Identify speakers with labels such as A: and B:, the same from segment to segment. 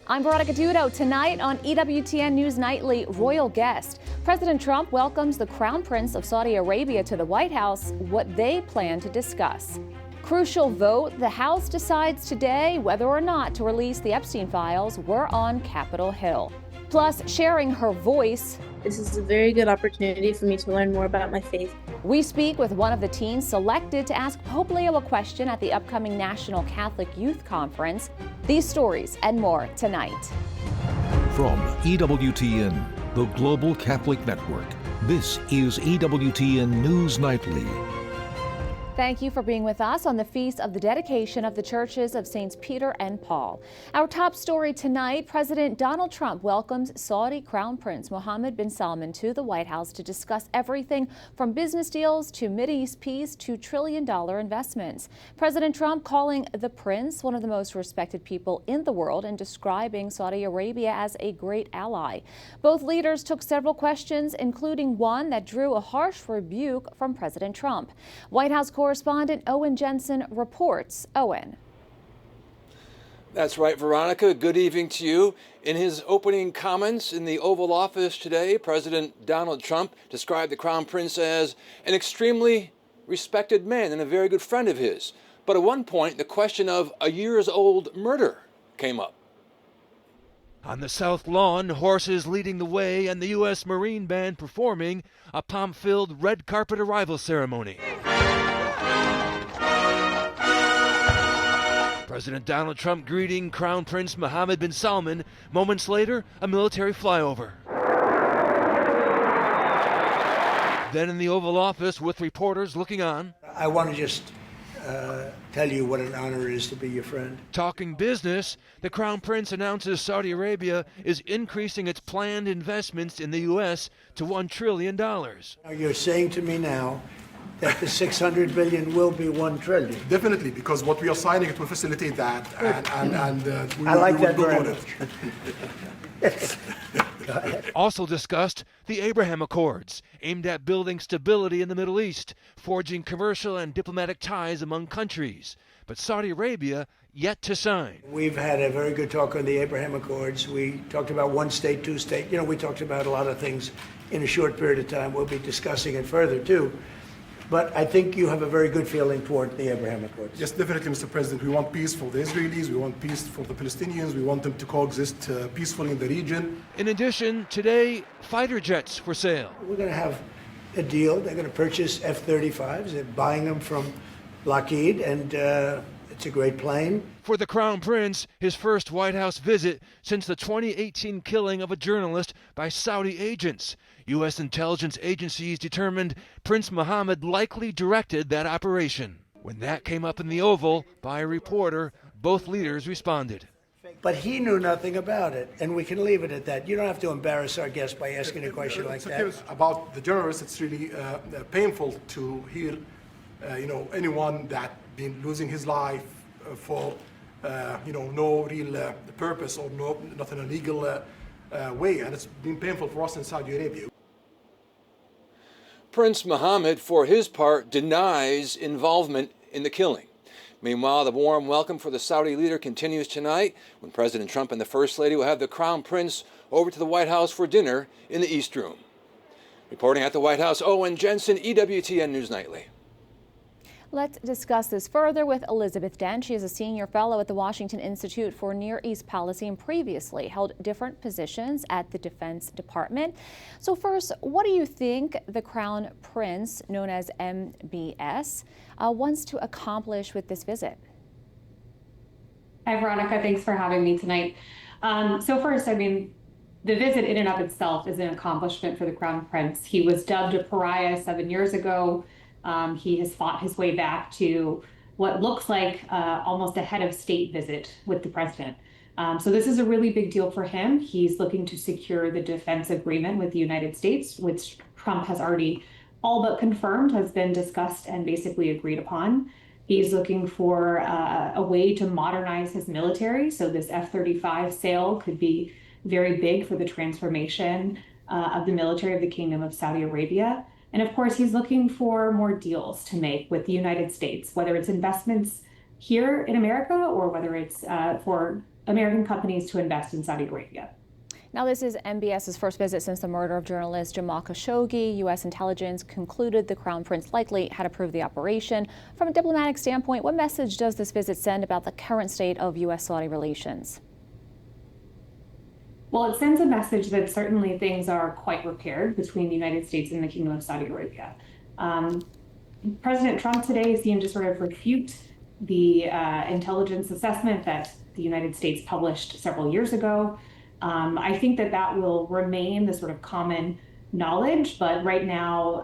A: I'm Veronica Dudo. Tonight on EWTN News Nightly, royal guest. President Trump welcomes the Crown Prince of Saudi Arabia to the White House, what they plan to discuss. Crucial vote. The House decides today whether or not to release the Epstein files. We're on Capitol Hill. Plus, sharing her voice.
B: This is a very good opportunity for me to learn more about my faith.
A: We speak with one of the teens selected to ask Pope Leo a question at the upcoming National Catholic Youth Conference. These stories and more tonight.
C: From EWTN, the Global Catholic Network, this is EWTN News Nightly.
A: Thank you for being with us on the feast of the dedication of the churches of Saints Peter and Paul. Our top story tonight, President Donald Trump welcomes Saudi Crown Prince Mohammed bin Salman to the White House to discuss everything from business deals to Mideast peace to trillion-dollar investments. President Trump calling the prince one of the most respected people in the world and describing Saudi Arabia as a great ally. Both leaders took several questions, including one that drew a harsh rebuke from President Trump. White House correspondent Owen Jensen reports. Owen.
D: That's right, Veronica. Good evening to you. In his opening comments in the Oval Office today, President Donald Trump described the Crown Prince as an extremely respected man and a very good friend of his. But at one point, the question of a years-old murder came up.
E: On the South Lawn, horses leading the way and the U.S. Marine Band performing a pomp-filled red carpet arrival ceremony. President Donald Trump greeting Crown Prince Mohammed bin Salman. Moments later, a military flyover. Then in the Oval Office with reporters looking on.
F: I want to just tell you what an honor it is to be your friend.
E: Talking business, the Crown Prince announces Saudi Arabia is increasing its planned investments in the U.S. to $1 trillion.
F: Now you're saying to me now that the $600 billion will be $1 trillion.
G: Definitely, because what we are signing, it will facilitate that, and we
F: I like that
G: will
F: very
G: build on it.
E: Also discussed the Abraham Accords, aimed at building stability in the Middle East, forging commercial and diplomatic ties among countries. But Saudi Arabia yet to sign.
F: We've had a very good talk on the Abraham Accords. We talked about one state, two state. You know, we talked about a lot of things in a short period of time. We'll be discussing it further too. But I think you have a very good feeling toward the Abraham Accords.
G: Yes, definitely, Mr. President. We want peace for the Israelis. We want peace for the Palestinians. We want them to coexist peacefully in the region.
E: In addition, today, fighter jets for sale.
F: We're going to have a deal. They're going to purchase F-35s. They're buying them from Lockheed, and it's a great plane.
E: For the Crown Prince, his first White House visit since the 2018 killing of a journalist by Saudi agents. U.S. intelligence agencies determined Prince Mohammed likely directed that operation. When that came up in the Oval by a reporter, both leaders responded.
F: But he knew nothing about it, and we can leave it at that. You don't have to embarrass our guest by asking a question like that.
G: About the journalists, it's really painful to hear, anyone that been losing his life for, no real purpose or not in a legal way, and it's been painful for us in Saudi Arabia.
D: Prince Mohammed, for his part, denies involvement in the killing. Meanwhile, the warm welcome for the Saudi leader continues tonight when President Trump and the First Lady will have the Crown Prince over to the White House for dinner in the East Room. Reporting at the White House, Owen Jensen, EWTN News Nightly.
A: Let's discuss this further with Elizabeth Dent. She is a senior fellow at the Washington Institute for Near East Policy and previously held different positions at the Defense Department. So first, what do you think the Crown Prince, known as MBS, wants to accomplish with this visit?
H: Hi, Veronica. Thanks for having me tonight. So first, the visit in and of itself is an accomplishment for the Crown Prince. He was dubbed a pariah 7 years ago. He has fought his way back to what looks like almost a head of state visit with the president. So this is a really big deal for him. He's looking to secure the defense agreement with the United States, which Trump has already all but confirmed has been discussed and basically agreed upon. He's looking for a way to modernize his military. So this F-35 sale could be very big for the transformation of the military of the Kingdom of Saudi Arabia. And of course, he's looking for more deals to make with the United States, whether it's investments here in America or whether it's for American companies to invest in Saudi Arabia.
A: Now, this is MBS's first visit since the murder of journalist Jamal Khashoggi. U.S. intelligence concluded the Crown Prince likely had approved the operation. From a diplomatic standpoint, what message does this visit send about the current state of U.S.-Saudi relations?
H: Well, it sends a message that certainly things are quite repaired between the United States and the Kingdom of Saudi Arabia. President Trump today seemed to sort of refute the intelligence assessment that the United States published several years ago. I think that will remain the sort of common knowledge, but right now,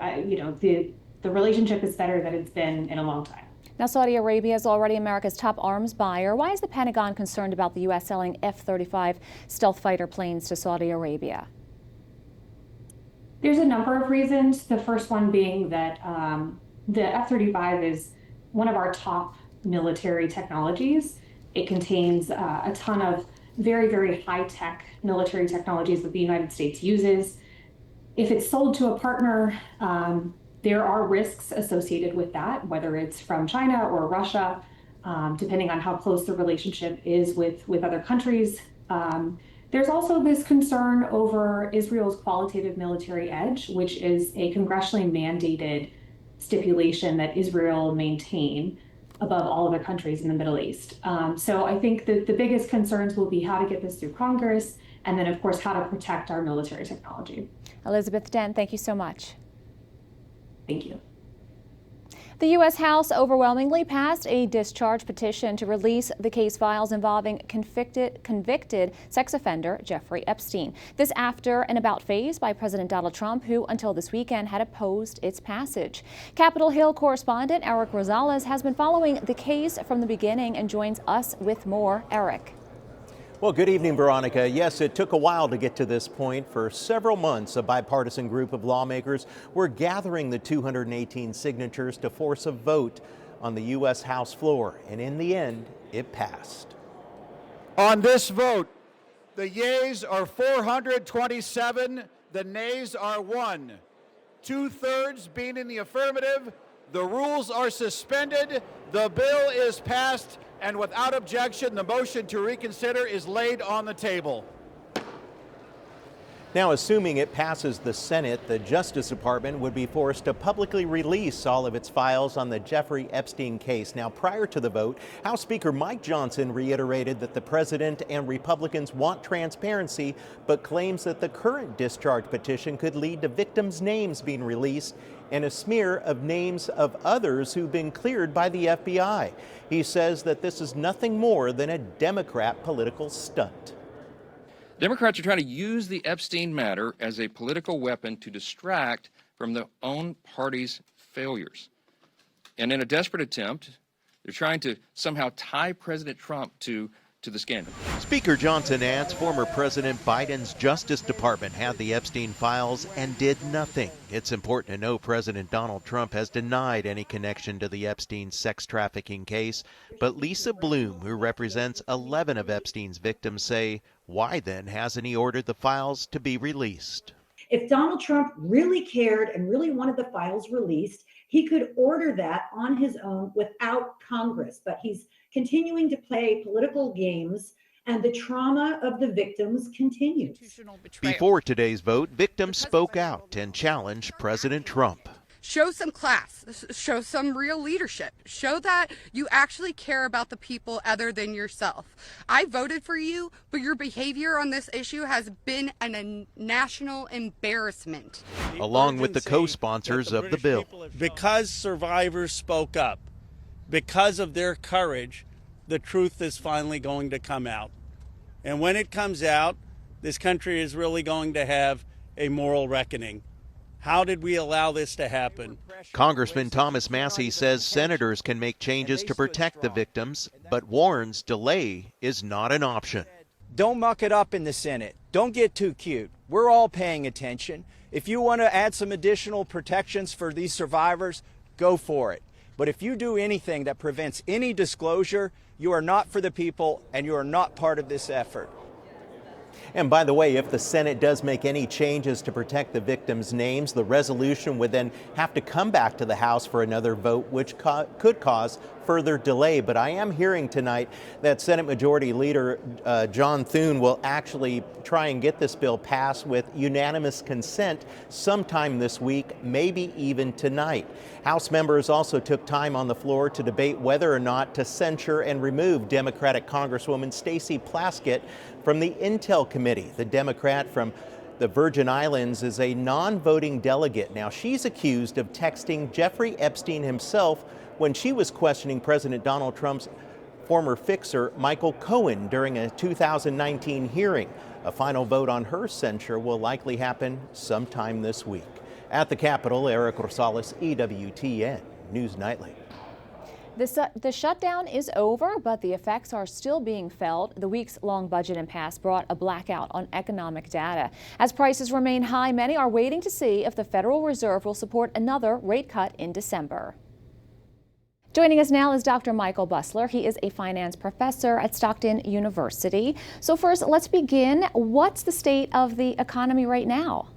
H: the relationship is better than it's been in a long time.
A: Now, Saudi Arabia is already America's top arms buyer. Why is the Pentagon concerned about the U.S. selling F-35 stealth fighter planes to Saudi Arabia?
H: There's a number of reasons. The first one being that the F-35 is one of our top military technologies. It contains a ton of very, very high-tech military technologies that the United States uses. If it's sold to a partner, there are risks associated with that, whether it's from China or Russia, depending on how close the relationship is with other countries. There's also this concern over Israel's qualitative military edge, which is a congressionally mandated stipulation that Israel maintain above all other countries in the Middle East. So I think that the biggest concerns will be how to get this through Congress, and then, of course, how to protect our military technology.
A: Elizabeth Dent, thank you so much.
H: Thank you.
A: The U.S. House overwhelmingly passed a discharge petition to release the case files involving convicted sex offender Jeffrey Epstein. This after an about face by President Donald Trump, who until this weekend had opposed its passage. Capitol Hill correspondent Eric Rosales has been following the case from the beginning and joins us with more. Eric.
I: Well, good evening, Veronica. Yes, it took a while to get to this point. For several months, a bipartisan group of lawmakers were gathering the 218 signatures to force a vote on the U.S. House floor, and in the end, it passed.
J: On this vote, the yeas are 427, the nays are 1. 2/3 being in the affirmative, the rules are suspended, the bill is passed, and without objection, the motion to reconsider is laid on the table.
I: Now, assuming it passes the Senate, the Justice Department would be forced to publicly release all of its files on the Jeffrey Epstein case. Now, prior to the vote, House Speaker Mike Johnson reiterated that the president and Republicans want transparency, but claims that the current discharge petition could lead to victims' names being released and a smear of names of others who've been cleared by the FBI. He says that this is nothing more than a Democrat political stunt.
K: Democrats are trying to use the Epstein matter as a political weapon to distract from their own party's failures. And in a desperate attempt, they're trying to somehow tie President Trump to the scandal.
I: Speaker Johnson adds former President Biden's Justice Department had the Epstein files and did nothing. It's important to know President Donald Trump has denied any connection to the Epstein sex trafficking case. But Lisa Bloom, who represents 11 of Epstein's victims, say, why then hasn't he ordered the files to be released?
L: If Donald Trump really cared and really wanted the files released, he could order that on his own without Congress. But he's continuing to play political games, and the trauma of the victims continues.
I: Before today's vote, victims spoke out and challenged President Trump.
M: Show some class, show some real leadership, show that you actually care about the people other than yourself. I voted for you, but your behavior on this issue has been a national embarrassment.
I: Along with the co-sponsors of the bill.
N: Because survivors spoke up, because of their courage, the truth is finally going to come out. And when it comes out, this country is really going to have a moral reckoning. How did we allow this to happen?
I: Congressman Thomas Massie says senators can make changes to protect the victims, but warns delay is not an option.
O: Don't muck it up in the Senate. Don't get too cute. We're all paying attention. If you want to add some additional protections for these survivors, go for it. But if you do anything that prevents any disclosure, you are not for the people and you are not part of this effort.
I: And by the way, if the Senate does make any changes to protect the victims' names, the resolution would then have to come back to the House for another vote, which could cause further delay, but I am hearing tonight that Senate Majority Leader John Thune will actually try and get this bill passed with unanimous consent sometime this week, maybe even tonight. House members also took time on the floor to debate whether or not to censure and remove Democratic Congresswoman Stacey Plaskett from the Intel Committee. The Democrat from the Virgin Islands is a non-voting delegate. Now, she's accused of texting Jeffrey Epstein himself when she was questioning President Donald Trump's former fixer, Michael Cohen, during a 2019 hearing. A final vote on her censure will likely happen sometime this week. At the Capitol, Eric Rosales, EWTN News Nightly.
A: The shutdown is over, but the effects are still being felt. The weeks-long budget impasse brought a blackout on economic data. As prices remain high, many are waiting to see if the Federal Reserve will support another rate cut in December. Joining us now is Dr. Michael Busler. He is a finance professor at Stockton University. So first, let's begin. What's the state of the economy right now?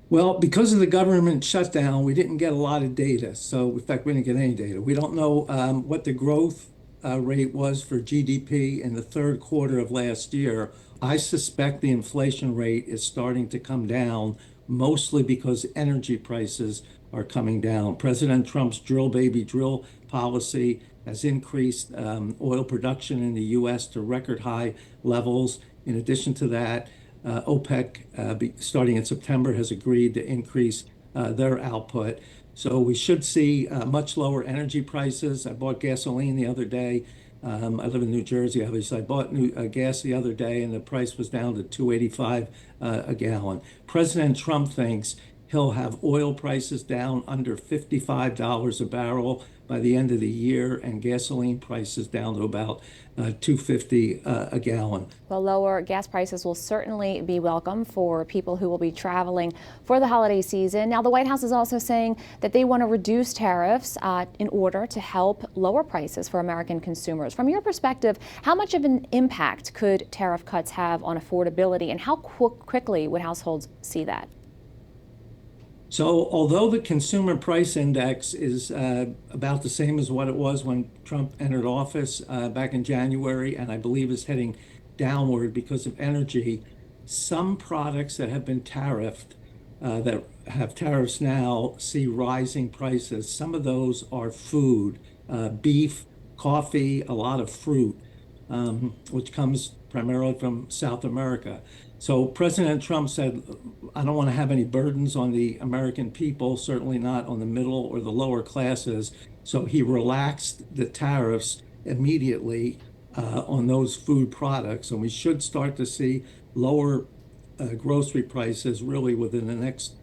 P: Well, because of the government shutdown, we didn't get a lot of data. So, in fact, we didn't get any data. We don't know what the growth rate was for GDP in the third quarter of last year. I suspect the inflation rate is starting to come down, mostly because energy prices are coming down. President Trump's drill baby drill policy has increased oil production in the U.S. to record high levels. In addition to that, OPEC, starting in September, has agreed to increase their output. So we should see much lower energy prices. I bought gasoline the other day. I live in New Jersey, obviously. I bought gas the other day, and the price was down to $2.85 a gallon. President Trump thinks he'll have oil prices down under $55 a barrel by the end of the year, and gasoline prices down to about $2.50 a gallon.
A: Well, lower gas prices will certainly be welcome for people who will be traveling for the holiday season. Now, the White House is also saying that they want to reduce tariffs in order to help lower prices for American consumers. From your perspective, how much of an impact could tariff cuts have on affordability, and how quickly would households see that?
P: So although the consumer price index is about the same as what it was when Trump entered office back in January, and I believe is heading downward because of energy, some products that have been tariffed, that have tariffs now, see rising prices. Some of those are food, beef, coffee, a lot of fruit, which comes primarily from South America. So President Trump said, I don't want to have any burdens on the American people, certainly not on the middle or the lower classes. So he relaxed the tariffs immediately on those food products. And we should start to see lower grocery prices really within the next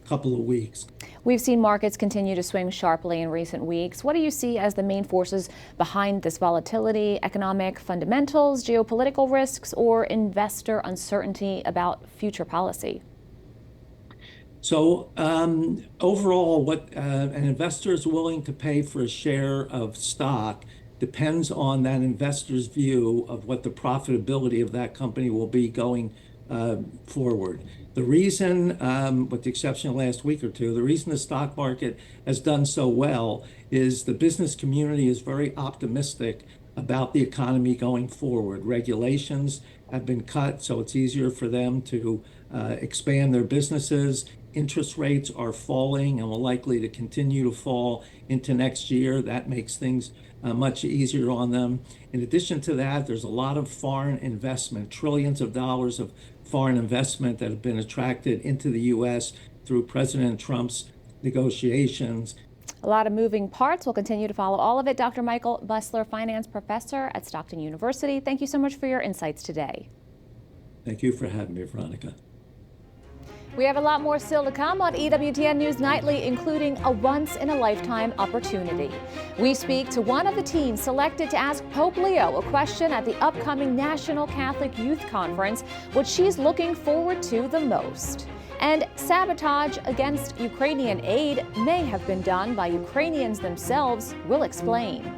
P: couple of weeks.
A: We've seen markets continue to swing sharply in recent weeks. What do you see as the main forces behind this volatility? Economic fundamentals, geopolitical risks, or investor uncertainty about future policy?
P: So overall, what an investor is willing to pay for a share of stock depends on that investor's view of what the profitability of that company will be going forward. The reason, with the exception of last week or two, the reason the stock market has done so well is the business community is very optimistic about the economy going forward. Regulations have been cut, so it's easier for them to expand their businesses. Interest rates are falling and will likely to continue to fall into next year. That makes things much easier on them. In addition to that, there's a lot of foreign investment, trillions of dollars of foreign investment that have been attracted into the U.S. through President Trump's negotiations.
A: A lot of moving parts. We'll continue to follow all of it. Dr. Michael Busler, finance professor at Stockton University. Thank you so much for your insights today.
P: Thank you for having me, Veronica.
A: We have a lot more still to come on EWTN News Nightly, including a once-in-a-lifetime opportunity. We speak to one of the teams selected to ask Pope Leo a question at the upcoming National Catholic Youth Conference, what she's looking forward to the most. And sabotage against Ukrainian aid may have been done by Ukrainians themselves. We'll explain.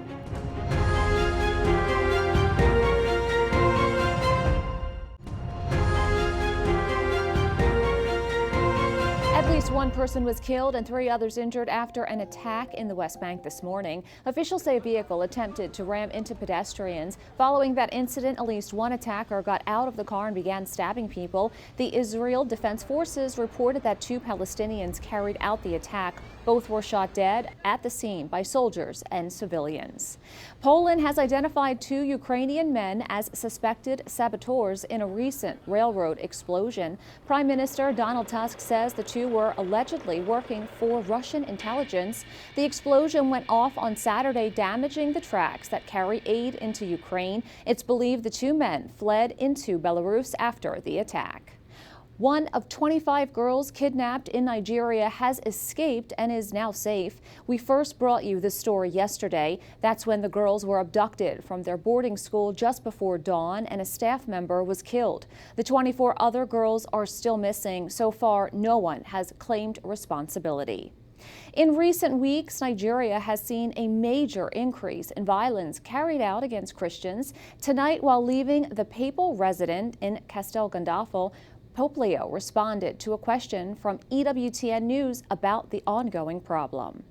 A: At least one person was killed and 3 others injured after an attack in the West Bank this morning. Officials say a vehicle attempted to ram into pedestrians. Following that incident, at least one attacker got out of the car and began stabbing people. The Israel Defense Forces reported that 2 Palestinians carried out the attack. Both were shot dead at the scene by soldiers and civilians. Poland has identified 2 Ukrainian men as suspected saboteurs in a recent railroad explosion. Prime Minister Donald Tusk says the 2 were allegedly working for Russian intelligence. The explosion went off on Saturday, damaging the tracks that carry aid into Ukraine. It's believed the 2 men fled into Belarus after the attack. One of 25 girls kidnapped in Nigeria has escaped and is now safe. We first brought you this story yesterday. That's when the girls were abducted from their boarding school just before dawn and a staff member was killed. The 24 other girls are still missing. So far, no one has claimed responsibility. In recent weeks, Nigeria has seen a major increase in violence carried out against Christians. Tonight, while leaving the papal residence in Castel Gandolfo, Pope Leo responded to a question from EWTN News about the ongoing problem.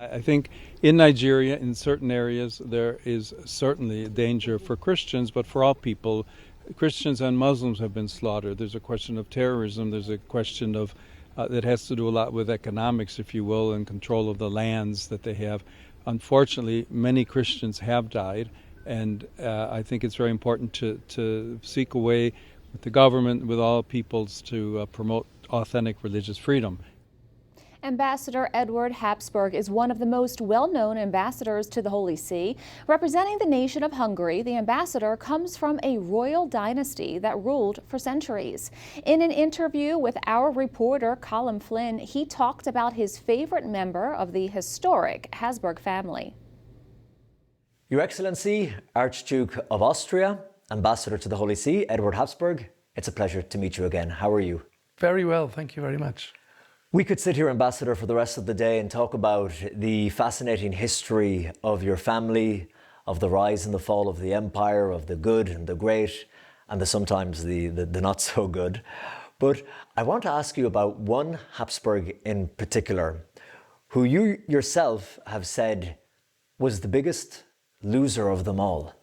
Q: I think in Nigeria, in certain areas, there is certainly a danger for Christians, but for all people. Christians and Muslims have been slaughtered. There's a question of terrorism. There's a question of that has to do a lot with economics, if you will, and control of the lands that they have. Unfortunately, many Christians have died, and I think it's very important to seek a way with the government, with all peoples, to promote authentic religious freedom.
A: Ambassador Edward Habsburg is one of the most well-known ambassadors to the Holy See. Representing the nation of Hungary, the ambassador comes from a royal dynasty that ruled for centuries. In an interview with our reporter Colin Flynn, he talked about his favorite member of the historic Habsburg family.
R: Your Excellency, Archduke of Austria, Ambassador to the Holy See, Edward Habsburg, it's a pleasure to meet you again. How are you?
S: Very well, thank you very much.
R: We could sit here, Ambassador, for the rest of the day and talk about the fascinating history of your family, of the rise and the fall of the empire, of the good and the great, and sometimes the not so good. But I want to ask you about one Habsburg in particular, who you yourself have said was the biggest loser of them all.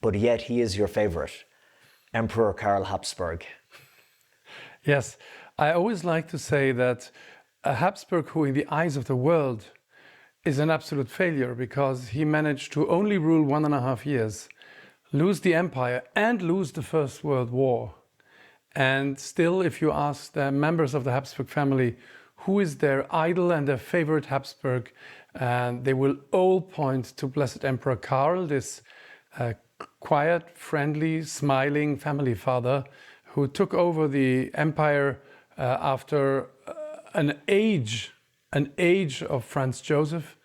R: But yet he is your favorite, Emperor Karl Habsburg.
S: Yes, I always like to say that a Habsburg who in the eyes of the world is an absolute failure, because he managed to only rule 1.5 years, lose the empire and lose the First World War. And still, if you ask the members of the Habsburg family who is their idol and their favorite Habsburg, they will all point to Blessed Emperor Karl, this quiet, friendly, smiling family father who took over the empire after an age of Franz Joseph,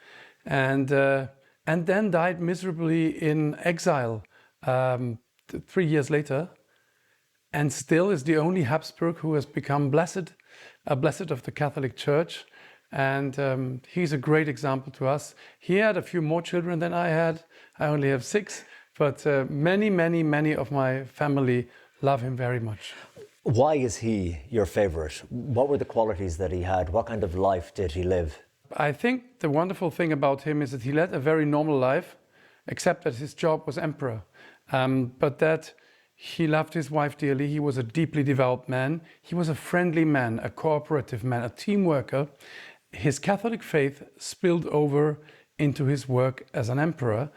S: and then died miserably in exile 3 years later, and still is the only Habsburg who has become blessed of the Catholic Church. And he's a great example to us. He had a few more children than I had. I only have 6. But many of my family love him very much.
R: Why is he your favorite? What were the qualities that he had? What kind of life did he live?
S: I think the wonderful thing about him is that he led a very normal life, except that his job was emperor. But that he loved his wife dearly. He was a deeply devout man. He was a friendly man, a cooperative man, a team worker. His Catholic faith spilled over into his work as an emperor.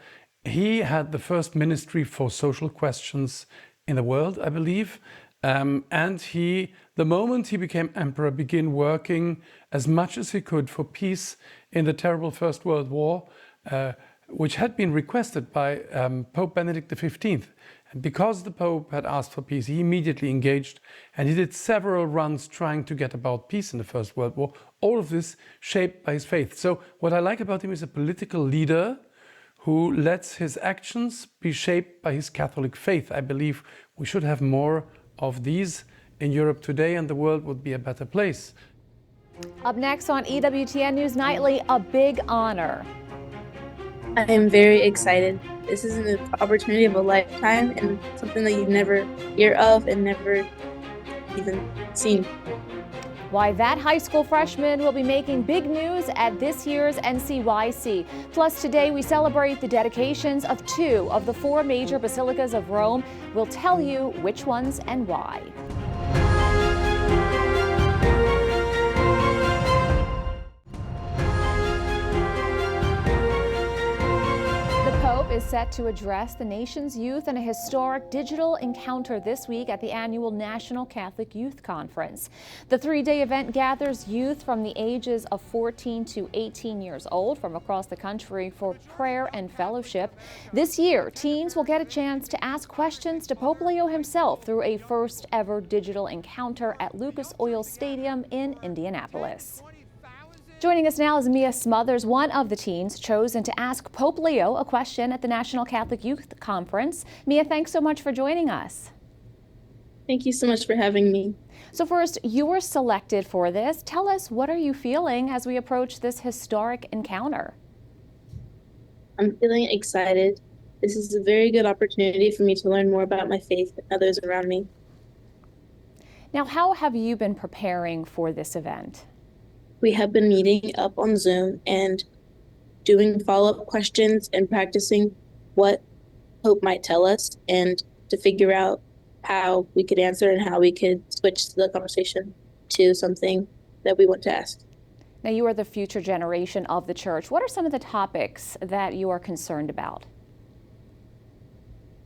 S: He had the first ministry for social questions in the world, I believe. And he, the moment he became emperor, began working as much as he could for peace in the terrible First World War, which had been requested by Pope Benedict XV. And because the Pope had asked for peace, he immediately engaged, and he did several runs trying to get about peace in the First World War. All of this shaped by his faith. So what I like about him is a political leader who lets his actions be shaped by his Catholic faith. I believe we should have more of these in Europe today, and the world would be a better place.
A: Up next on EWTN News Nightly, a big honor.
B: I am very excited. This is an opportunity of a lifetime and something that you never hear of and never even seen.
A: why that high school freshman will be making big news at this year's NCYC. Plus, today we celebrate the dedications of 2 of the 4 major basilicas of Rome. We'll tell you which ones and why. Is set to address the nation's youth in a historic digital encounter this week at the annual National Catholic Youth Conference. The 3-day event gathers youth from the ages of 14 to 18 years old from across the country for prayer and fellowship. This year, teens will get a chance to ask questions to Pope Leo himself through a first ever digital encounter at Lucas Oil Stadium in Indianapolis. Joining us now is Mia Smothers, one of the teens chosen to ask Pope Leo a question at the National Catholic Youth Conference. Mia, thanks so much for joining us.
B: Thank you so much for having me.
A: So first, you were selected for this. Tell us, what are you feeling as we approach this historic encounter?
B: I'm feeling excited. This is a very good opportunity for me to learn more about my faith and others around me.
A: Now, how have you been preparing for this event?
B: We have been meeting up on Zoom and doing follow-up questions and practicing what Pope might tell us, and to figure out how we could answer and how we could switch the conversation to something that we want to ask.
A: Now, you are the future generation of the church. What are some of the topics that you are concerned about?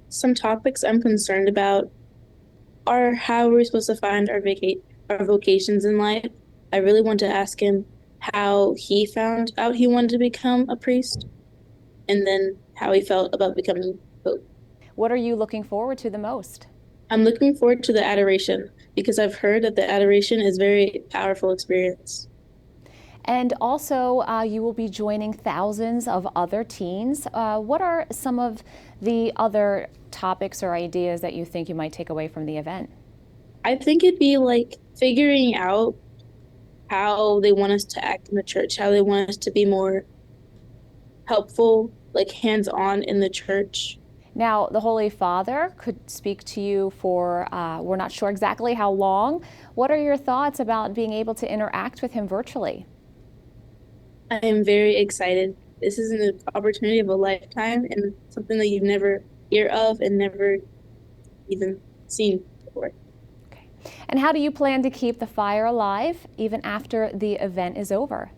B: Some topics I'm concerned about are how we're supposed to find our vocations in life. I really want to ask him how he found out he wanted to become a priest, and then how he felt about becoming Pope.
A: What are you looking forward to the most?
B: I'm looking forward to the adoration, because I've heard that the adoration is a very powerful experience.
A: And also, you will be joining thousands of other teens. What are some of the other topics or ideas that you think you might take away from the event?
B: I think it'd be like figuring out how they want us to act in the church, how they want us to be more helpful, like hands-on in the church.
A: Now, the Holy Father could speak to you for, we're not sure exactly how long. What are your thoughts about being able to interact with him virtually?
B: I am very excited. This is an opportunity of a lifetime and something that you've never heard of and never even seen before.
A: And how do you plan to keep the fire alive even after the event is over?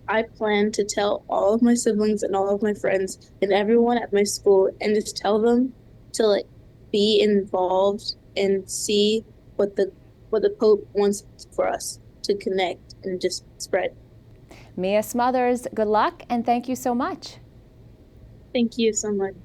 B: I plan to tell all of my siblings and all of my friends and everyone at my school, and just tell them to be involved and see what the Pope wants for us to connect and just spread.
A: Mia Smothers, good luck and thank you so much.
B: Thank you so much.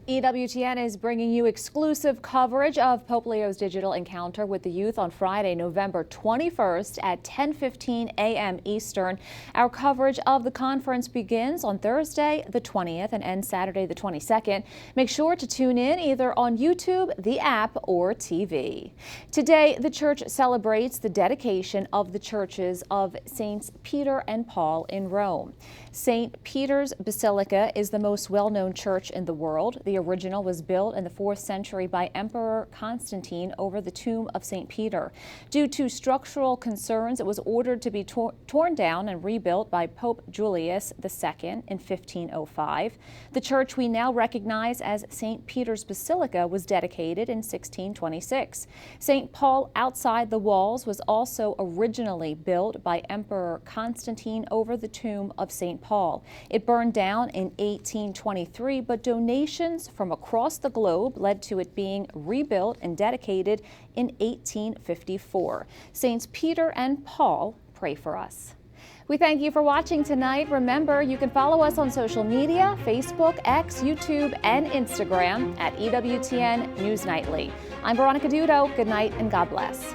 A: EWTN is bringing you exclusive coverage of Pope Leo's digital encounter with the youth on Friday, November 21st at 10:15 a.m. Eastern. Our coverage of the conference begins on Thursday, the 20th, and ends Saturday, the 22nd. Make sure to tune in either on YouTube, the app, or TV. Today, the church celebrates the dedication of the churches of Saints Peter and Paul in Rome. St. Peter's Basilica is the most well-known church in the world. The original was built in the 4th century by Emperor Constantine over the tomb of St. Peter. Due to structural concerns, it was ordered to be torn down and rebuilt by Pope Julius II in 1505. The church we now recognize as St. Peter's Basilica was dedicated in 1626. St. Paul outside the walls was also originally built by Emperor Constantine over the tomb of St. Paul. It burned down in 1823, but donations from across the globe led to it being rebuilt and dedicated in 1854. Saints Peter and Paul, pray for us. We thank you for watching tonight. Remember, you can follow us on social media, Facebook, X, YouTube, and Instagram at EWTN News Nightly. I'm Veronica Dudo. Good night and God bless.